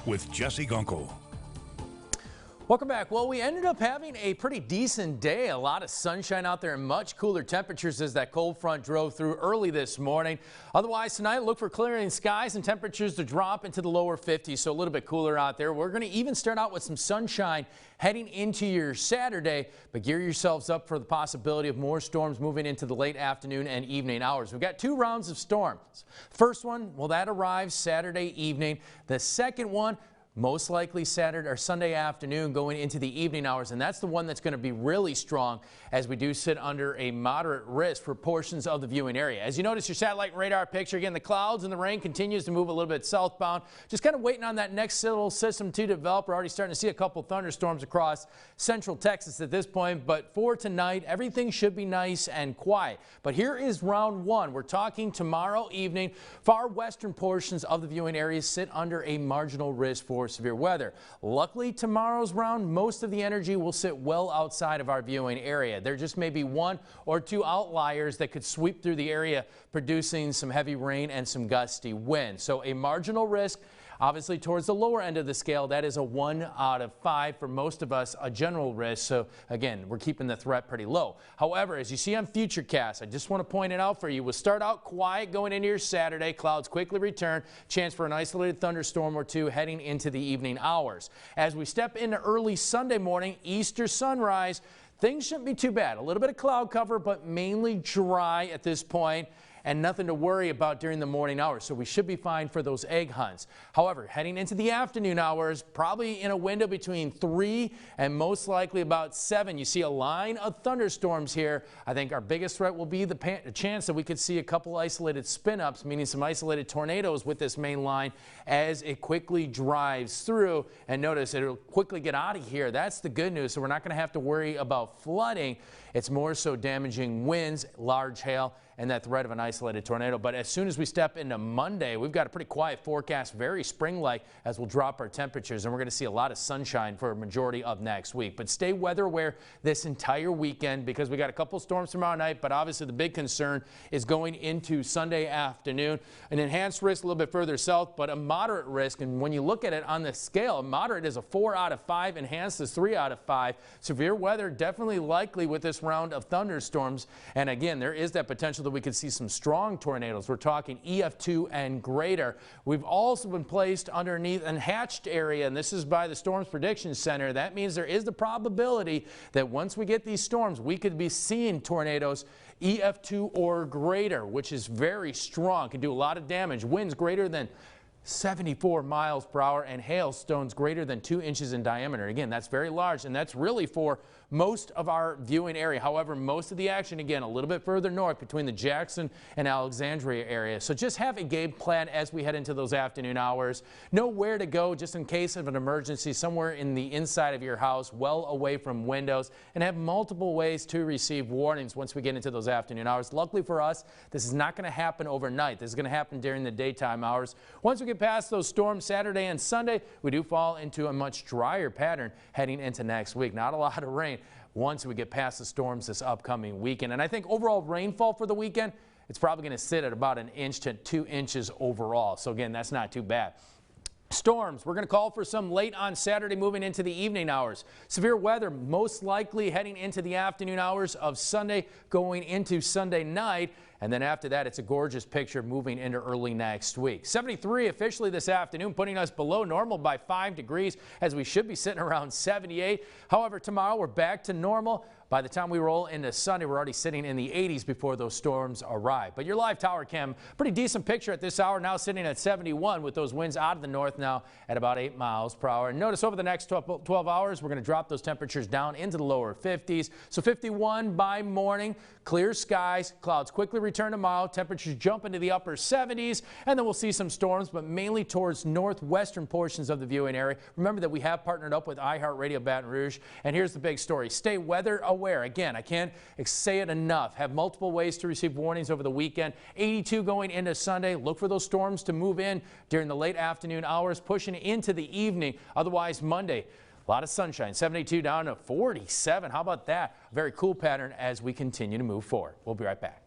with Jesse Gunkel. Welcome back. Well, we ended up having a pretty decent day. A lot of sunshine out there and much cooler temperatures as that cold front drove through early this morning. Otherwise, tonight, look for clearing skies and temperatures to drop into the lower 50s, so a little bit cooler out there. We're going to even start out with some sunshine heading into your Saturday, but gear yourselves up for the possibility of more storms moving into the late afternoon and evening hours. We've got 2 rounds of storms. First one, well, that arrives Saturday evening. The second one, most likely Saturday or Sunday afternoon going into the evening hours, and that's the one that's going to be really strong as we do sit under a moderate risk for portions of the viewing area. As you notice your satellite radar picture, again, the clouds and the rain continues to move a little bit southbound. Just kind of waiting on that next little system to develop. We're already starting to see a couple thunderstorms across central Texas at this point, but for tonight, everything should be nice and quiet. But here is round 1. We're talking tomorrow evening. Far western portions of the viewing areas sit under a marginal risk for severe weather. Luckily, tomorrow's round, most of the energy will sit well outside of our viewing area. There just may be 1 or 2 outliers that could sweep through the area, producing some heavy rain and some gusty wind. So a marginal risk, obviously towards the lower end of the scale. That is a 1 out of 5 for most of us, a general risk. So again, we're keeping the threat pretty low. However, as you see on FutureCast, I just want to point it out for you. We'll start out quiet going into your Saturday. Clouds quickly return. Chance for an isolated thunderstorm or 2 heading into the evening hours. As we step into early Sunday morning, Easter sunrise, things shouldn't be too bad. A little bit of cloud cover, but mainly dry at this point, and nothing to worry about during the morning hours, so we should be fine for those egg hunts. However, heading into the afternoon hours, probably in a window between 3 and most likely about 7, you see a line of thunderstorms here. I think our biggest threat will be the chance that we could see a couple isolated spin-ups, meaning some isolated tornadoes with this main line as it quickly drives through. And notice it'll quickly get out of here. That's the good news, so we're not going to have to worry about flooding. It's more so damaging winds, large hail, and that threat of an isolated tornado. But as soon as we step into Monday, we've got a pretty quiet forecast, very spring-like, as we'll drop our temperatures, and we're going to see a lot of sunshine for a majority of next week. But stay weather aware this entire weekend, because we got a couple storms tomorrow night, but obviously the big concern is going into Sunday afternoon. An enhanced risk a little bit further south, but a moderate risk. And when you look at it on the scale, moderate is a 4 out of 5, enhanced is 3 out of 5. Severe weather definitely likely with this round of thunderstorms. And again, there is that potential that we could see some strong tornadoes. We're talking EF2 and greater. We've also been placed underneath an hatched area, and this is by the Storms Prediction Center. That means there is the probability that once we get these storms, we could be seeing tornadoes EF2 or greater, which is very strong, can do a lot of damage. Winds greater than 74 miles per hour and hailstones greater than 2 inches in diameter. Again, that's very large, and that's really for most of our viewing area. However, most of the action, again, a little bit further north between the Jackson and Alexandria area. So just have a game plan as we head into those afternoon hours. Know where to go just in case of an emergency somewhere in the inside of your house, well away from windows, and have multiple ways to receive warnings once we get into those afternoon hours. Luckily for us, this is not going to happen overnight. This is going to happen during the daytime hours. Once we get past those storms Saturday and Sunday, we do fall into a much drier pattern heading into next week. Not a lot of rain once we get past the storms this upcoming weekend. And I think overall rainfall for the weekend, it's probably going to sit at about 1 inch to 2 inches overall. So again, that's not too bad. Storms, we're going to call for some late on Saturday moving into the evening hours. Severe weather most likely heading into the afternoon hours of Sunday going into Sunday night. And then after that, it's a gorgeous picture moving into early next week. 73 officially this afternoon, putting us below normal by 5 degrees as we should be sitting around 78. However, tomorrow we're back to normal. By the time we roll into Sunday, we're already sitting in the 80s before those storms arrive. But your live tower cam, pretty decent picture at this hour, now sitting at 71 with those winds out of the north now at about 8 miles per hour. And notice over the next 12 hours, we're going to drop those temperatures down into the lower 50s. So 51 by morning, clear skies, clouds quickly return tomorrow, temperatures jump into the upper 70s, and then we'll see some storms, but mainly towards northwestern portions of the viewing area. Remember that we have partnered up with iHeartRadio Baton Rouge, and here's the big story. Stay weather aware. Again, I can't say it enough. Have multiple ways to receive warnings over the weekend. 82 going into Sunday. Look for those storms to move in during the late afternoon hours, pushing into the evening. Otherwise, Monday, a lot of sunshine. 72 down to 47. How about that? A very cool pattern as we continue to move forward. We'll be right back.